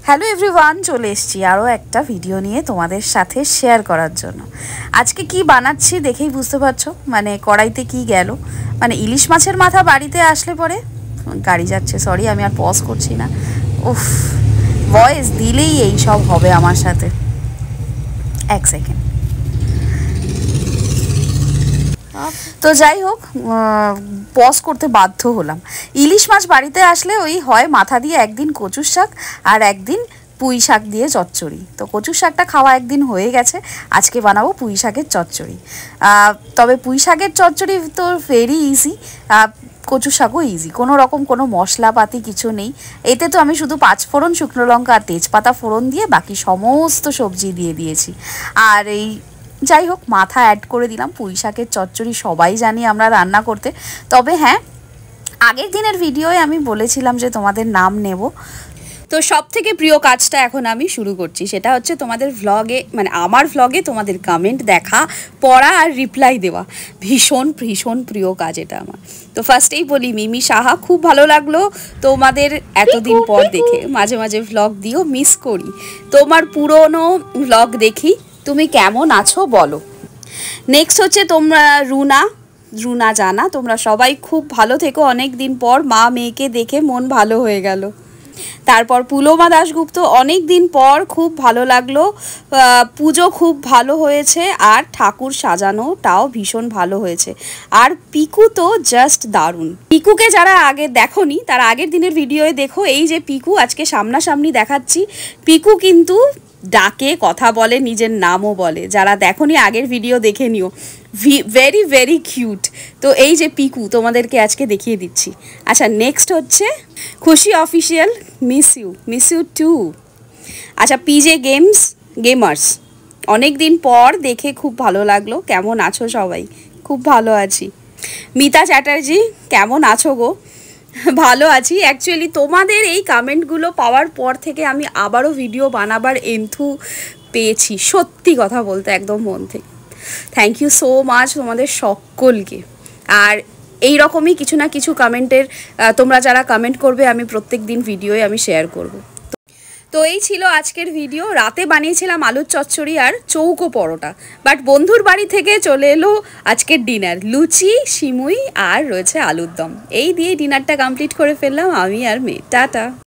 Hello everyone, চলে এসেছি আরও একটা ভিডিও নিয়ে তোমাদের সাথে শেয়ার করার জন্য। আজকে কি বানাচ্ছি দেখেই বুঝতে পারছো, মানে কড়াইতে কি গেল। মানে ইলিশ মাছের মাথা বাড়িতে আসলে পরে গাড়ি যাচ্ছে, সরি আমি আর পজ করছি না। উফ, ভয়েস দিলেই এই সব হবে আমার সাথে। এক সেকেন্ড। তো যাই হোক, পজ করতে বাধ্য হলাম। ইলিশ মাছ বাড়িতে আসলে ওই হয় মাথা দিয়ে একদিন কচুর শাক আর একদিন পুঁই শাক দিয়ে চচ্চড়ি। তো কচুর শাকটা খাওয়া একদিন হয়ে গেছে, আজকে বানাবো পুঁই শাকের চচ্চড়ি। তবে পুঁই শাকের চচ্চড়ি তো ভেরি ইজি, কচুর শাকও ইজি, কোনো রকম কোনো মশলাপাতি কিছু নেই। এতে তো আমি শুধু 5 ফোড়ন, শুকনো লঙ্কা আর তেজপাতা ফোড়ন দিয়ে বাকি সমস্ত সবজি দিয়ে দিয়েছি। আর এই যাই হোক, মাথা অ্যাড করে দিলাম। পুঁই শাকের চচ্চড়ি সবাই জানি আমরা রান্না করতে। তবে হ্যাঁ, আগের দিনের ভিডিওয়ে আমি বলেছিলাম যে তোমাদের নাম নেব। তো সব থেকে প্রিয় কাজটা এখন আমি শুরু করছি, সেটা হচ্ছে তোমাদের ভ্লগে, মানে আমার ভ্লগে তোমাদের কমেন্ট দেখা, পড়া আর রিপ্লাই দেওয়া। ভীষণ ভীষণ প্রিয় কাজ এটা আমার। তো ফার্স্টেই বলি, মিমি সাহা, খুব ভালো লাগলো তোমাদের এতদিন পর দেখে। মাঝে মাঝে ভ্লগ দিও, মিস করি। তোমার পুরনো ভ্লগ দেখি, তুমি কেমন আছো বলো। নেক্সট হচ্ছে তোমরা রুনা জানা, তোমরা সবাই খুব ভালো থেকো, অনেক দিন পর মা মেয়েকে দেখে মন ভালো হয়ে গেল। তারপর পুলমা দাশগুপ্ত, অনেক দিন পর, খুব ভালো লাগলো, পুজো খুব ভালো হয়েছে আর ঠাকুর সাজানোটাও ভীষণ ভালো হয়েছে। আর পিকু তো জাস্ট দারুণ। পিকুকে যারা আগে দেখোনি তারা আগের দিনের ভিডিওয়ে দেখো। এই যে পিকু, আজকে সামনাসামনি দেখাচ্ছি। পিকু কিন্তু ডাকে, কথা বলে, নিজের নামও বলে। যারা দেখোনি আগের ভিডিও দেখে নিও, ভেরি ভেরি কিউট। তো এই যে পিকু তোমাদেরকে আজকে দেখিয়ে দিচ্ছি। আচ্ছা, নেক্সট হচ্ছে খুশি অফিসিয়াল, মিস ইউ টু। আচ্ছা, পিজে গেমার্স, অনেক দিন পর দেখে খুব ভালো লাগলো। কেমন আছো সবাই? খুব ভালো আছি। মিতা চ্যাটার্জি, কেমন আছো গো? ভালো আছি। অ্যাকচুয়ালি তোমাদের এই কমেন্টগুলো পাওয়ার পর থেকে আমি আবারও ভিডিও বানাবার এন্থু পেয়েছি, সত্যি কথা বলতে একদম মন থেকে। থ্যাংক ইউ সো মাচ তোমাদের সকলকে। আর এই রকমই কিছু না কিছু কমেন্টের, তোমরা যারা কমেন্ট করবে আমি প্রত্যেক দিন ভিডিওয়ে আমি শেয়ার করব। তো এই ছিল আজকের ভিডিও। রাতে বানিয়েছিলাম আলুর চচ্চড়ি আর চৌকো পরোটা, বাট বন্ধুর বাড়ি থেকে চলে এলো আজকের ডিনার, লুচি, সিমুই আর রয়েছে আলুর দম। এই দিয়ে ডিনারটা কমপ্লিট করে ফেললাম আমি আর মেয়ে। টাটা।